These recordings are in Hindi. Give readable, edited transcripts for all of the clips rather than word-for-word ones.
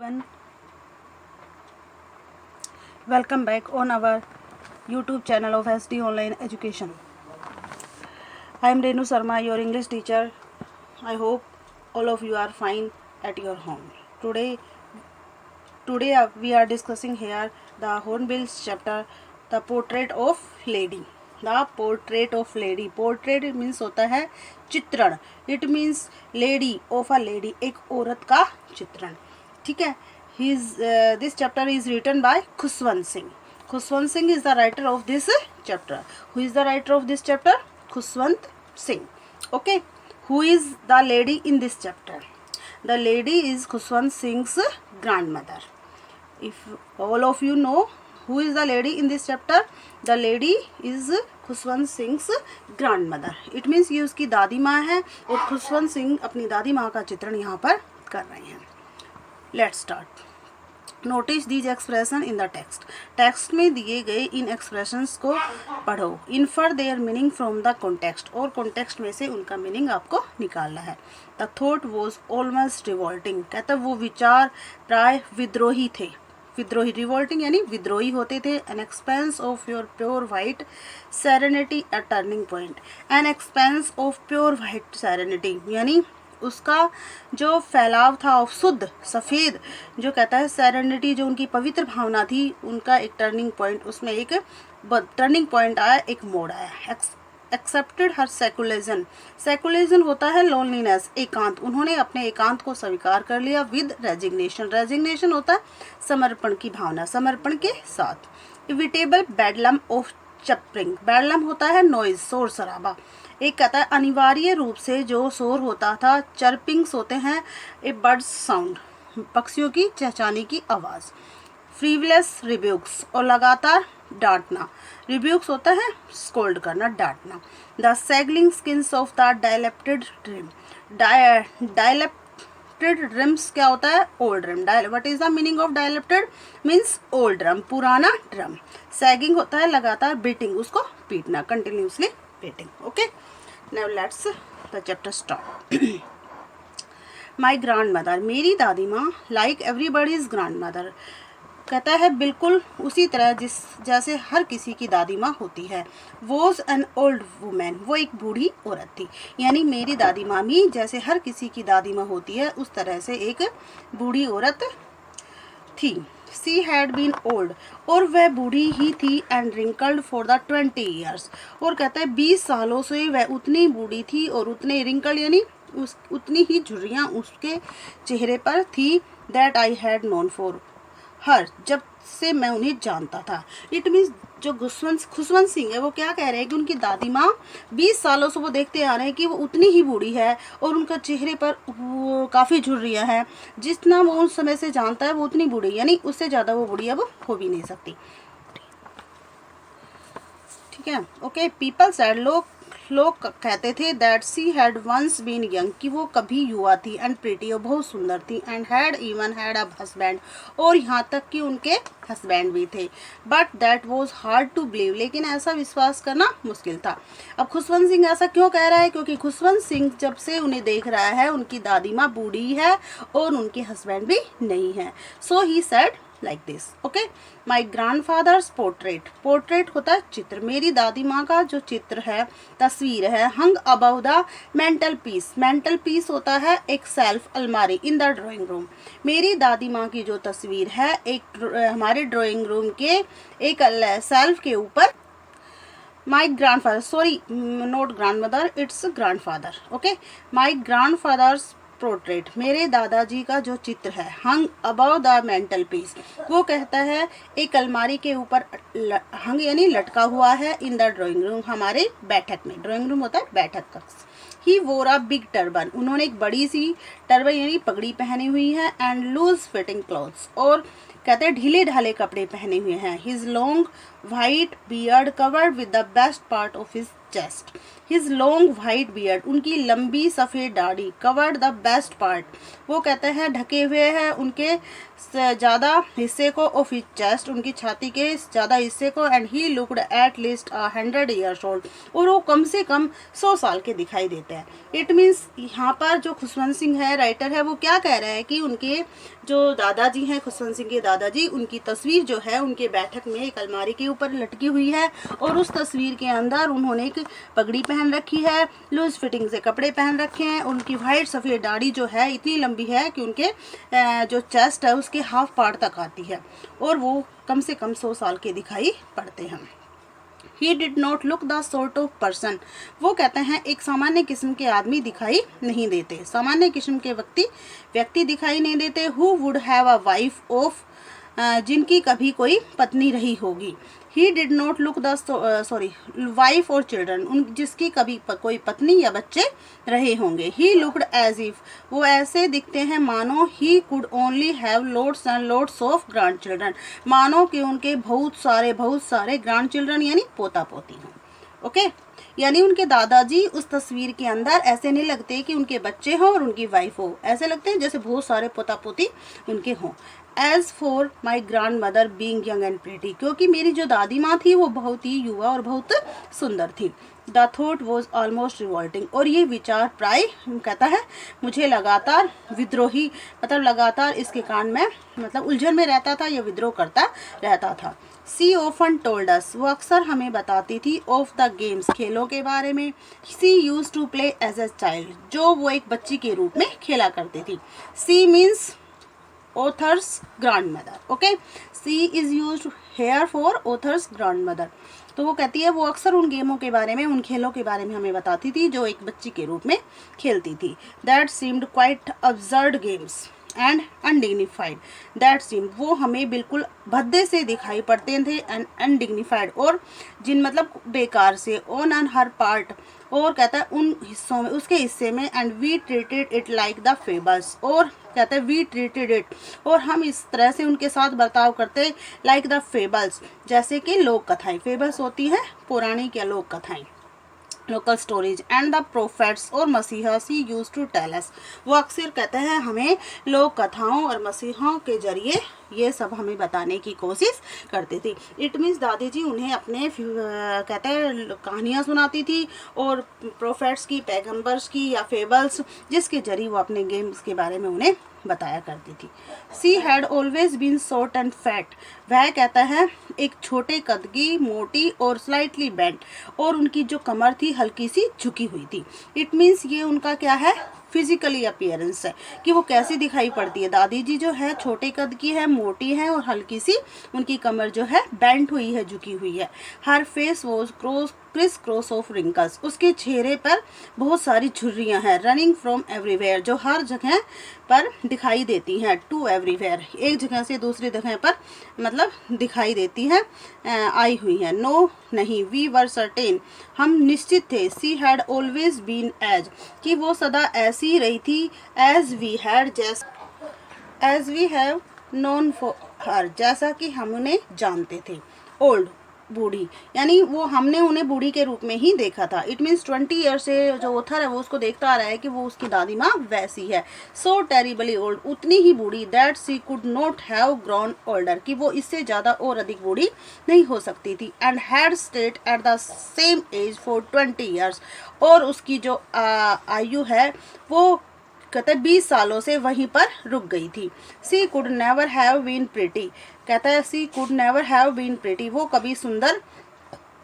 everyone, welcome back on our YouTube channel of SD Online Education. I am Renu Sharma, your English teacher. I hope all of you are fine at your home. Today we are discussing here the Hornbill's chapter, the Portrait of Lady. The Portrait of Lady. Portrait means होता है चित्रण. It means lady of a lady, एक औरत का चित्रण. ठीक है. This chapter is written by Khuswant Singh. Khuswant Singh is the writer of this chapter. Who is the writer of this chapter? Khuswant Singh. Okay. Who is the lady in this chapter? The lady is Khuswant Singh's grandmother. If all of you know who is the lady in this chapter, the lady is Khushwant Singh grandmother. It means ये उसकी दादी माँ है और खुशवंत सिंह अपनी दादी माँ का चित्रण यहाँ पर कर रहे हैं. Let's start. Notice these expression in the text. Text में दिए गए इन एक्सप्रेशंस को पढ़ो. Infer their meaning from the context. और कॉन्टेक्स्ट में से उनका मीनिंग आपको निकालना है. The thought was almost revolting. कहता वो विचार प्राय विद्रोही थे. विद्रोही, रिवोल्टिंग यानी विद्रोही होते थे. N expanse of your pure white serenity a turning point. N expanse of pure white serenity यानी उसका जो फैलाव था ऑफ शुद्ध सफ़ेद, जो कहता है सेरेनिटी, जो उनकी पवित्र भावना थी, उनका एक टर्निंग पॉइंट, उसमें एक टर्निंग पॉइंट आया, एक मोड़ आया. एक्सेप्टेड हर सेकुलरिज्म. सेकुलरिज्म होता है लोनलीनेस, एकांत. उन्होंने अपने एकांत को स्वीकार कर लिया. With resignation. रेजिग्नेशन होता है समर्पण की भावना, समर्पण के साथ. इविटेबल बेडलम ऑफ चप्रिंग. बेडलम होता है नॉइज, शोर शराबा. एक कहता है अनिवार्य रूप से जो शोर होता था. चर्पिंग्स होते हैं ए बर्ड्स साउंड, पक्षियों की चहचहाने की आवाज़. फ्रीवलेस रिब्यूक्स और लगातार डांटना. रिब्यूक्स होता है स्कोल्ड करना, डांटना. The sagging skins of the dilapidated drum. Dilapidated drums क्या होता है? Old drum. What is the meaning of dilapidated? Means old drum, पुराना ड्रम. सैगिंग होता है लगातार बीटिंग, उसको पीटना, continuously beating. Okay, now let's the chapter start. My grandmother. मेरी दादी माँ. Like everybody's grandmother. कहता है बिल्कुल उसी तरह जैसे हर किसी की दादी माँ होती है. Was an old women. वो एक बूढ़ी औरत थी. यानी मेरी दादी माँ भी जैसे हर किसी की दादी माँ होती है उस तरह से एक बूढ़ी औरत थी. She had been old. और वह बूढ़ी ही थी. And wrinkled for the 20 years. और कहता है 20 सालों से वह उतनी बूढ़ी थी और उतने रिंकल यानी उतनी ही झुर्रियाँ उसके चेहरे पर थी. That I had known for हर. जब से मैं उन्हें जानता था. इट मीन्स जो खुशवंत सिंह है वो क्या कह रहे हैं कि उनकी दादी माँ 20 सालों से वो देखते आ रहे हैं कि वो उतनी ही बूढ़ी है और उनका चेहरे पर वो काफ़ी झुर्रियाँ हैं. जितना वो उस समय से जानता है वो उतनी बूढ़ी, यानी उससे ज़्यादा वो बूढ़ी अब हो भी नहीं सकती. ठीक है. ओके. People said. लोग कहते थे that she had once been young, कि वो कभी युवा थी. एंड प्रिटी, और बहुत सुंदर थी. And had even had a husband, और यहाँ तक कि उनके हस्बैंड भी थे. But that was hard to believe, लेकिन ऐसा विश्वास करना मुश्किल था. अब खुशवंत सिंह ऐसा क्यों कह रहा है? क्योंकि खुशवंत सिंह जब से उन्हें देख रहा है उनकी दादी माँ बूढ़ी है और उनके हस्बैंड भी नहीं है. So she said like this. Okay. My grandfather's portrait. Portrait होता है चित्र. मेरी दादी माँ का जो चित्र है, तस्वीर है, hung above the mantelpiece. Mantelpiece होता है एक सेल्फ, अलमारी, इन द ड्राइंग रूम. मेरी दादी माँ की जो तस्वीर है एक हमारे ड्राइंग रूम के एक सेल्फ के ऊपर. माई grandfather, sorry not grandmother, it's grandfather. Okay. My grandfather's portrait. मेरे दादाजी का जो चित्र है, hung above the mental peace, वो कहता है एक अलमारी के ऊपर हंग यानी लटका हुआ है. इन द ड्राइंग रूम, हमारे बैठक में. ड्राइंग रूम होता है बैठक कक्ष. ही वोर अ बिग टर्बन. उन्होंने एक बड़ी सी टर्बन यानी पगड़ी पहनी हुई है. And loose fitting clothes. और कहते हैं ढीले ढाले कपड़े पहने हुए हैं. His long white beard covered with the best part of his chest, his long white beard, उनकी लंबी सफ़ेद दाढ़ी, कवर्ड द बेस्ट पार्ट, वो कहते हैं ढके हुए हैं उनके ज़्यादा हिस्से को, ऑफ हिज चेस्ट, उनकी छाती के ज़्यादा हिस्से को, and he looked at least 100 years old, और वो कम से कम 100 साल के दिखाई देते हैं। इट मीन्स यहाँ पर जो खुशवंत सिंह है राइटर है, वो क्या कह रहे हैं कि उनके जो दादाजी हैं, खुशवंत सिंह के दादाजी, उनकी तस्वीर जो है उनके बैठक में एक अलमारी के ऊपर लटकी हुई है, और उस तस्वीर के अंदर उन्होंने एक पगड़ी पहन रखी है, लूज फिटिंग से कपड़े पहन रखे हैं, उनकी वाइट सफ़ेद दाढ़ी जो है इतनी लंबी है कि उनके जो चेस्ट है उसके हाफ पार्ट तक आती है, और वो कम से कम 100 साल के दिखाई पड़ते हैं। He did not look the sort of person, वो कहते हैं एक सामान्य किस्म के आदमी दिखाई नहीं देते, सामान्य किस्म के व्यक्ति दिखाई नहीं देते। Who would have a wife of, जिनकी कभी कोई पत्नी रही होगी। He did not look the wife और children, उन जिसकी कभी कोई पत्नी या बच्चे रहे होंगे। He looked as if, वो ऐसे दिखते हैं मानो he could only have lots and lots of grandchildren, मानो कि उनके बहुत सारे grandchildren यानी पोता पोती हों। ओके, यानी उनके दादाजी उस तस्वीर के अंदर ऐसे नहीं लगते कि उनके बच्चे हों और उनकी वाइफ हो, ऐसे लगते हैं जैसे बहुत सारे पोता पोती उनके हों। As for my grandmother being young and pretty, क्योंकि मेरी जो दादी माँ थी वो बहुत ही युवा और बहुत सुंदर थी। The thought was almost revolting, और ये विचार प्राय कहता है मुझे लगातार विद्रोही, मतलब लगातार इसके कान में मतलब उलझन में रहता था या विद्रोह करता रहता था। सी ऑफन टोल्ड अस, वो अक्सर हमें बताती थी, ऑफ द गेम्स, खेलों के बारे में। She used to play as a child, जो वो एक बच्ची के रूप में खेला करती थी। She means author's grandmother, okay, C is used here for author's grandmother। तो वो कहती है वो अक्सर उन गेमों के बारे में, उन खेलों के बारे में हमें बताती थी जो एक बच्ची के रूप में खेलती थी। That seemed quite absurd games and undignified, that seemed, वो हमें बिल्कुल भद्दे से दिखाई पड़ते थे, and undignified, और जिन मतलब बेकार से, on her part, और कहता है उन हिस्सों में, उसके हिस्से में, and we treated it like the fables, और कहते हैं वी ट्रीटेड इट, और हम इस तरह से उनके साथ बर्ताव करते लाइक द फेबल्स, जैसे कि लोक कथाएं। फेबल्स होती हैं पौराणिक या लोक कथाएं, local stories, and the prophets और मसीहा सी यूज टू टेल अस, वो अक्सर कहते हैं हमें लोक कथाओं और मसीहों के जरिए ये सब हमें बताने की कोशिश करती थी। इट मीन्स दादी जी उन्हें अपने कहते हैं कहानियाँ सुनाती थी, और प्रोफेट्स की, पैगंबर्स की या फेबल्स, जिसके जरिए वो अपने गेम्स के बारे में उन्हें बताया करती थी। She had always been short and fat, वह कहता है एक छोटे कद की, मोटी और स्लाइटली बेंट, और उनकी जो कमर थी हल्की सी झुकी हुई थी। इट मीन्स ये उनका क्या है, फिजिकली अपीयरेंस है कि वो कैसी दिखाई पड़ती है। दादी जी जो है छोटे कद की है, मोटी है, और हल्की सी उनकी कमर जो है बेंट हुई है, झुकी हुई है। Her face was criss cross of wrinkles, उसके चेहरे पर बहुत सारी झुर्रियाँ हैं। रनिंग फ्रॉम एवरीवेयर, जो हर जगह पर दिखाई देती हैं। टू एवरीवेयर, एक जगह से दूसरी जगह पर मतलब दिखाई देती हैं, आई हुई हैं। नो नहीं, वी वर सर्टेन, हम निश्चित थे। She had always been as, कि वो सदा ऐसी रही थी। As we have known for her, जैसा कि हम उन्हें जानते थे। ओल्ड, बूढ़ी, यानी वो हमने उन्हें बूढ़ी के रूप में ही देखा था। इट मीन्स 20 ईयर से जो ऑथर है वो उसको देखता आ रहा है कि वो उसकी दादी माँ वैसी है। सो टेरिबली ओल्ड, उतनी ही बूढ़ी। That she could not have grown older, कि वो इससे ज़्यादा और अधिक बूढ़ी नहीं हो सकती थी। And had stayed at the same age for 20 years, और उसकी जो आयु है वो कहते 20 सालों से वहीं पर रुक गई थी। She could never have been pretty, कहता है she could never have been pretty, वो कभी सुंदर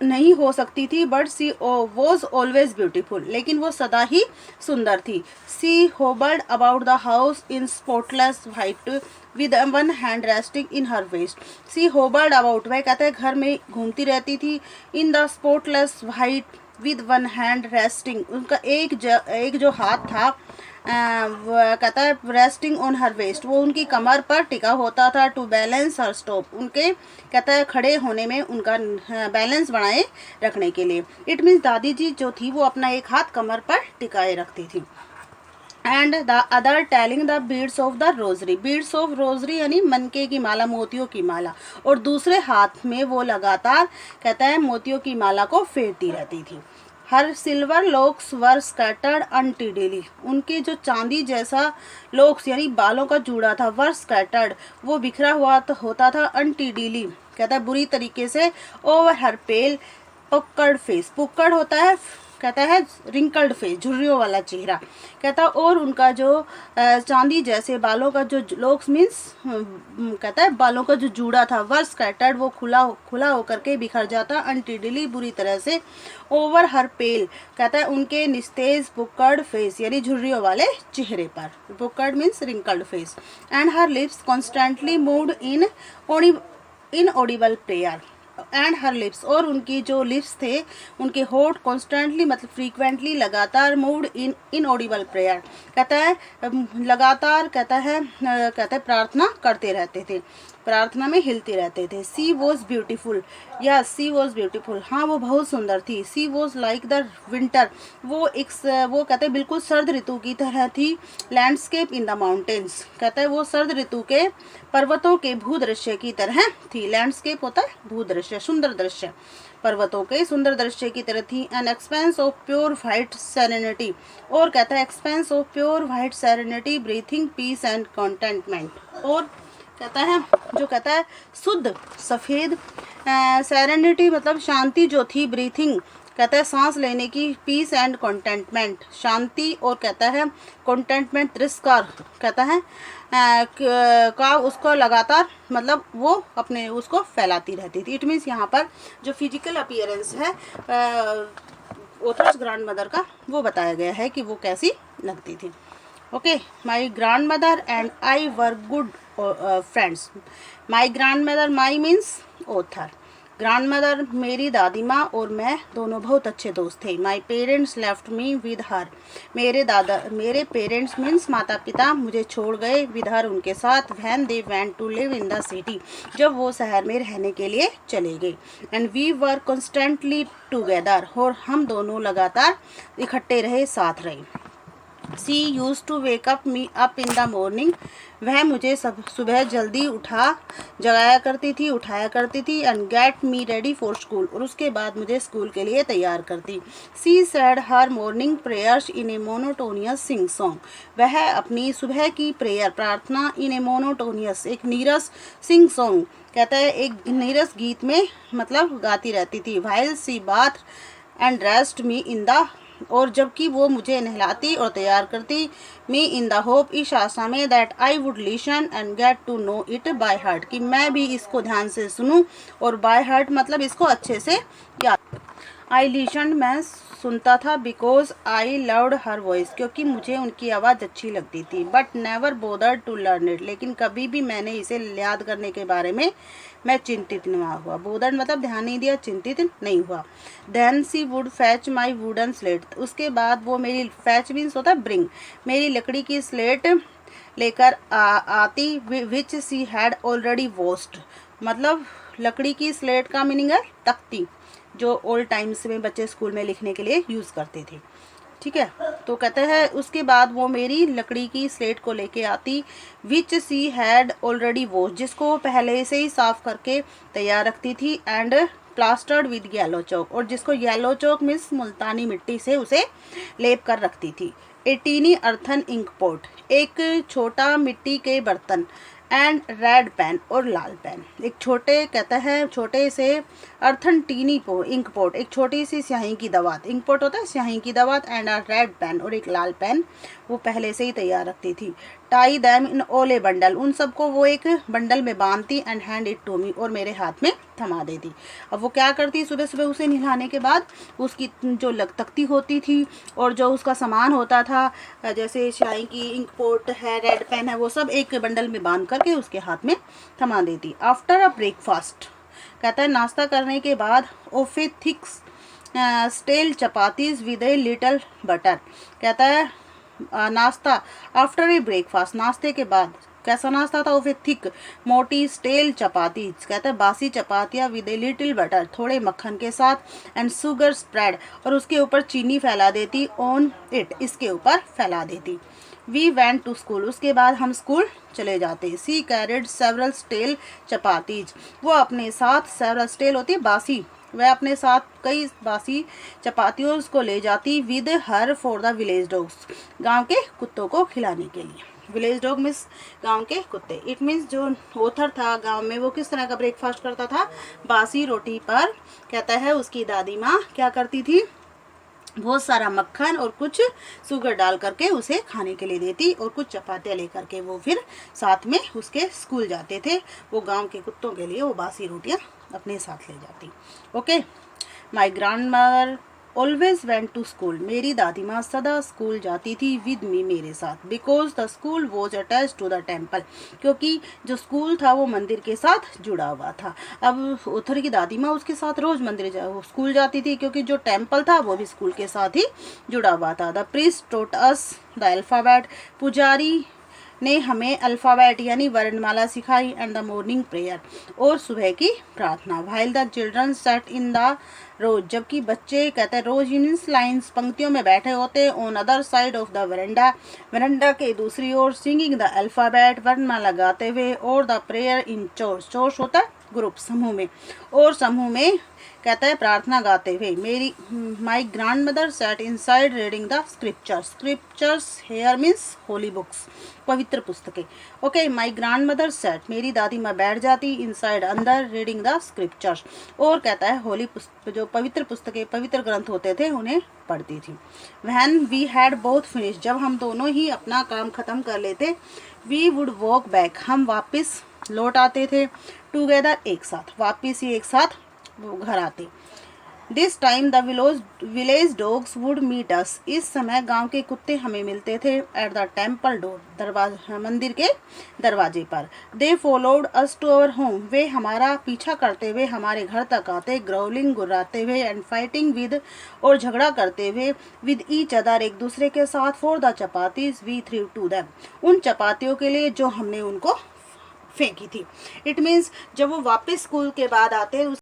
नहीं हो सकती थी। But she was always beautiful, लेकिन वो सदा ही सुंदर थी। She hobbled about the house in spotless white with one hand resting in her waist. She hobbled about, वह कहते हैं घर में घूमती रहती थी। In the spotless white with one hand resting, उनका एक जो हाथ था कहता है रेस्टिंग ऑन हर वेस्ट, वो उनकी कमर पर टिका होता था। टू बैलेंस हर स्टॉप, उनके कहता है खड़े होने में उनका बैलेंस बनाए रखने के लिए। इट मीन्स दादी जी जो थी वो अपना एक हाथ कमर पर टिकाए रखती थी। And the other telling the beads of the rosary, beads of rosary यानी मनके की माला, मोतियों की माला, और दूसरे हाथ में वो लगातार कहता है मोतियों की माला को फेरती रहती थी। हर सिल्वर लॉक्स वर स्कैटर्ड अनटिडली, उनके जो चांदी जैसा लॉक्स यानी बालों का जूड़ा था, वर स्कैटर्ड वो बिखरा हुआ होता था, अनटिडली कहता है बुरी तरीके से, ओवर हर पेल पुक्कड़ फेस, पुक्कड़ होता है कहता है रिंकल्ड फेस, झुर्रियों वाला चेहरा, कहता है और उनका जो चांदी जैसे बालों का जो लॉक्स मीन्स कहता है बालों का जो जूड़ा था, वर स्कैटर्ड वो खुला होकर के बिखर जाता, अनटिडली बुरी तरह से, ओवर हर पेल कहता है उनके निस्तेज पुक्कड़ फेस यानी झुर्रियों वाले चेहरे पर, puckered means wrinkled face, and her lips constantly moved in audible prayer, and her lips और उनकी जो लिप्स थे उनके होठ कॉन्स्टेंटली मतलब फ्रीक्वेंटली लगातार मूव्ड इन ऑडिबल प्रेयर कहता है लगातार कहता है प्रार्थना करते रहते थे, प्रार्थना में हिलते रहते थे। सी वॉज ब्यूटीफुल, या सी वॉज ब्यूटीफुल, हाँ वो बहुत सुंदर थी। सी वॉज लाइक द विंटर, वो कहते हैं बिल्कुल सर्द ऋतु की तरह थी। लैंडस्केप इन द माउंटेन्स, कहता है वो सर्द ऋतु के पर्वतों के भूदृश्य की तरह थी। लैंडस्केप होता है भूदृश्य, सुंदर दृश्य, पर्वतों के सुंदर दृश्य की तरह थी। An expanse of pure white serenity, और कहता है expanse of pure white serenity breathing peace and contentment, और कहता है जो कहता है शुद्ध सफ़ेद सेरेनिटी मतलब शांति जो थी, ब्रीथिंग कहता है सांस लेने की, पीस एंड कंटेंटमेंट शांति, और कहता है कंटेंटमेंट तिरस्कार कहता है का उसको लगातार मतलब वो अपने उसको फैलाती रहती थी। इट मीन्स यहाँ पर जो फिजिकल अपीयरेंस है ऑथर्स ग्रैंड मदर का वो बताया गया है कि वो कैसी लगती थी। Okay, my grand mother and I were good friends. My grand mother, my means author, grand mother मेरी दादी माँ और मैं दोनों बहुत अच्छे दोस्त थे। My parents left me with her, मेरे पेरेंट्स मीन्स माता पिता मुझे छोड़ गए, विद हर उनके साथ, when they went to live in the city, जब वो शहर में रहने के लिए चले गए। And we were constantly together, और हम दोनों लगातार इकट्ठे रहे, साथ रहे। She used to wake up me up in the morning, वह मुझे सुबह जल्दी उठाया करती थी। And get me ready for school, और उसके बाद मुझे स्कूल के लिए तैयार करती। She said her morning prayers in A monotonous sing song, वह अपनी सुबह की प्रेयर प्रार्थना इन ए मोनोटोनियस एक नीरस सिंग सॉन्ग कहता है एक नीरस गीत में मतलब गाती रहती थी। While she bath and dressed me in the, और जबकि वो मुझे नहलाती और तैयार करती, मी इन द होप इस आशा में, that I would listen and get to know it by heart, कि मैं भी इसको ध्यान से सुनूं और बाय हार्ट मतलब इसको अच्छे से याद। आई लिसन मैं सुनता था, because I loved her voice, क्योंकि मुझे उनकी आवाज़ अच्छी लगती थी। But never bother to learn it, लेकिन कभी भी मैंने इसे याद करने के बारे में मैं चिंतित नहीं हुआ। बोदर मतलब ध्यान नहीं दिया, चिंतित नहीं हुआ। Then she would fetch my wooden slate, उसके बाद वो मेरी, फैच मीन्स होता है ब्रिंग, मेरी लकड़ी की स्लेट लेकर आती, विच सी हैड ऑलरेडी वॉश्ड, मतलब लकड़ी की स्लेट का मीनिंग है तख्ती, जो ओल्ड टाइम्स में बच्चे स्कूल में लिखने के लिए यूज़ करते थे। ठीक है, तो कहते हैं उसके बाद वो मेरी लकड़ी की स्लेट को लेके आती, विच सी हैड ऑलरेडी वॉश, जिसको पहले से ही साफ करके तैयार रखती थी, एंड प्लास्टर्ड विद येलो चौक, और जिसको येलो चौक मीन्स मुल्तानी मिट्टी से उसे लेप कर रखती थी। ए टीनी अर्थन इंक पॉट, एक छोटा मिट्टी के बर्तन, एंड रेड पेन, और लाल पेन, एक छोटे कहता है छोटे से अर्थन टीनी इंक पॉट, एक छोटी सी स्याही की दवात, इंक पॉट होता है स्याही की दवात, एंड अ रेड पेन, और एक लाल पेन वो पहले से ही तैयार रखती थी। टाई दैम इन ओले बंडल, उन सबको वो एक बंडल में बांधती, and hand it to me, और मेरे हाथ में थमा देती। अब वो क्या करती, सुबह सुबह उसे नहलाने के बाद उसकी जो तख्ती होती थी और जो उसका सामान होता था जैसे स्याही की इंक पॉट है, रेड पेन है, वो सब एक बंडल में बांध करके उसके हाथ में थमा देती। आफ्टर अ ब्रेकफास्ट, कहता है नाश्ता करने के बाद, of thick stale chapatis with a little butter, कहता है नाश्ता, आफ्टर ए ब्रेकफास्ट, नाश्ते के बाद, कैसा नाश्ता था, ओफे थिक मोटी स्टेल चपाती, कहता है बासी चपातियाँ, विद ए लिटिल बटर, थोड़े मक्खन के साथ, एंड शुगर स्प्रेड, और उसके ऊपर चीनी फैला देती, ऑन इट, इसके ऊपर फैला देती। वी वेंट टू स्कूल, उसके बाद हम स्कूल चले जाते। सी कैरिड सेवरल स्टेल चपातीज, वो अपने साथ, सेवरल स्टेल होती है बासी वह अपने साथ कई बासी चपातियों को ले जाती with her for the village dogs, गांव के कुत्तों को खिलाने के लिए। विलेज डॉग मीन्स गांव के कुत्ते। इट मीन्स जो ओथर था गांव में वो किस तरह का ब्रेकफास्ट करता था, बासी रोटी पर कहता है उसकी दादी माँ क्या करती थी, बहुत सारा मक्खन और कुछ शुगर डाल करके उसे खाने के लिए देती और कुछ चपातियाँ लेकर के वो फिर साथ में उसके स्कूल जाते थे। वो गांव के कुत्तों के लिए वो बासी रोटियाँ अपने साथ ले जाती। Okay, my grandmother always went to school, मेरी दादी माँ सदा स्कूल जाती थी विद मी, मेरे साथ। Because the school was attach to the temple, क्योंकि जो स्कूल था वो मंदिर के साथ जुड़ा हुआ था। अब ओथर की दादी माँ उसके साथ रोज स्कूल जाती थी, क्योंकि जो टेम्पल था वो भी स्कूल के साथ ही जुड़ा हुआ था। The priest taught us the alphabet, पुजारी ने हमें अल्फ़ाबेट यानी वर्णमाला सिखाई, एंड द मॉर्निंग प्रेयर, और सुबह की प्रार्थना। While the children sat in the rows, जबकि बच्चे कहते हैं रोज इन लाइन्स पंक्तियों में बैठे होते, on other side of the veranda के दूसरी ओर, सिंगिंग द अल्फ़ाबेट वर्णमाला गाते हुए, और the prayer in chores, chores होता है ग्रुप समूह में, और समूह में कहता है प्रार्थना गाते हुए। मेरी my grandmother sat inside reading the scriptures here means holy books, पवित्र पुस्तकें। Okay, my grandmother sat, मेरी दादी माँ बैठ जाती इनसाइड अंदर, रीडिंग द स्क्रिप्चर्स, और कहता है होली जो पवित्र पुस्तकें पवित्र ग्रंथ होते थे उन्हें पढ़ती थी। When we had both finish, जब हम दोनों ही अपना काम खत्म कर लेते, वी वुड वॉक बैक, हम वापस लौट आते थे, टुगेदर एक साथ, वापिस ही एक साथ वो घर आते। This time the village dogs would meet us, इस समय गांव के कुत्ते हमें मिलते थे, एट द टेम्पल डोर, मंदिर के दरवाजे पर। They followed us to our home, वे हमारा पीछा करते हुए हमारे घर तक आते, ग्रोलिंग गुर्राते हुए, एंड फाइटिंग विद, और झगड़ा करते हुए, विद ईच अदर, एक दूसरे के साथ, for the chapatis we threw to them, उन चपातियों के लिए जो हमने उनको फेंकी थी। इट मीन्स जब वो वापस स्कूल के बाद आते